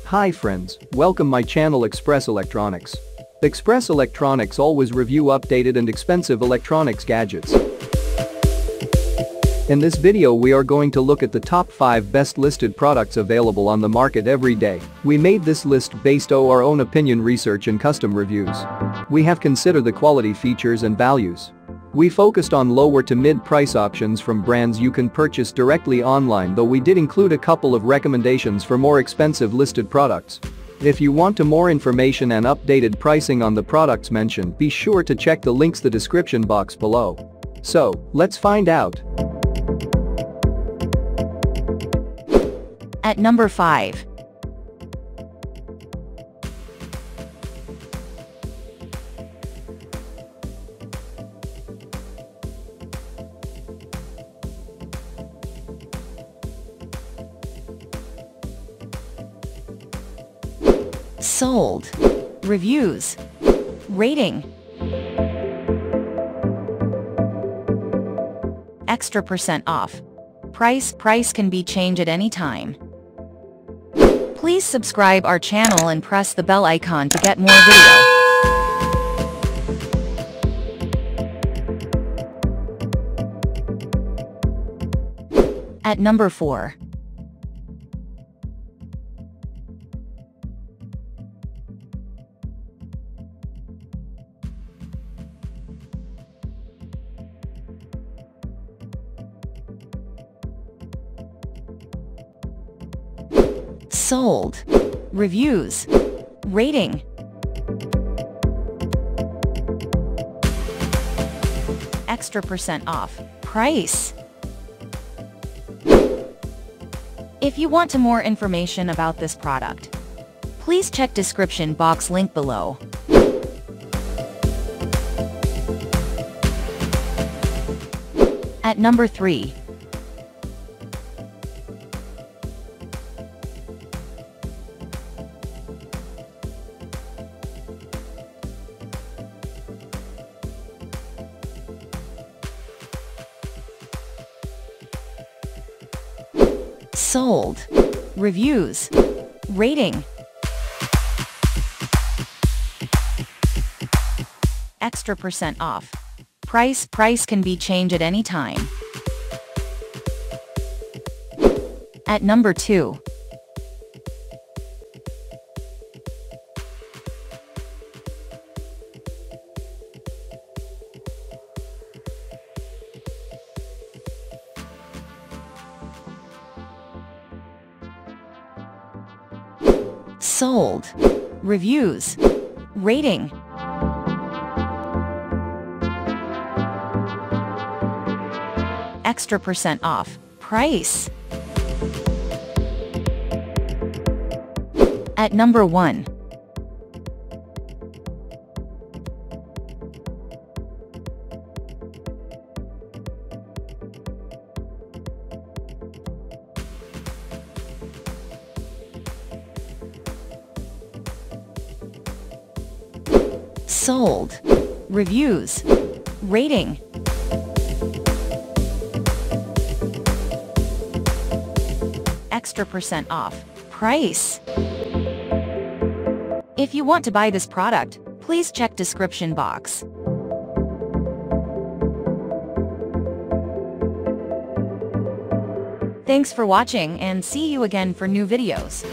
Hi friends, welcome my channel Express Electronics. Express Electronics always review updated and expensive electronics gadgets. In this video we are going to look at the top 5 best listed products available on the market every day. We made this list based on our own opinion research and custom reviews. We have considered the quality features and values. We focused on lower to mid-price options from brands you can purchase directly online, though we did include a couple of recommendations for more expensive listed products. If you want more information and updated pricing on the products mentioned, be sure to check the links in the description box below. So, let's find out. At number 5. Sold. Reviews. Rating. Extra % off. Price can be changed at any time. Please subscribe our channel and press the bell icon to get more video. At number 4. Sold. Reviews. Rating. Extra % off. Price. If you want more information about this product, please check description box link below. At number 3. Sold. Reviews. Rating. Extra % off. Price can be changed at any time. At number 2. Sold. Reviews. Rating. Extra % off. Price. At number 1. Sold. Reviews. Rating. Extra % off. Price. If you want to buy this product, please check description box. Thanks for watching and see you again for new videos.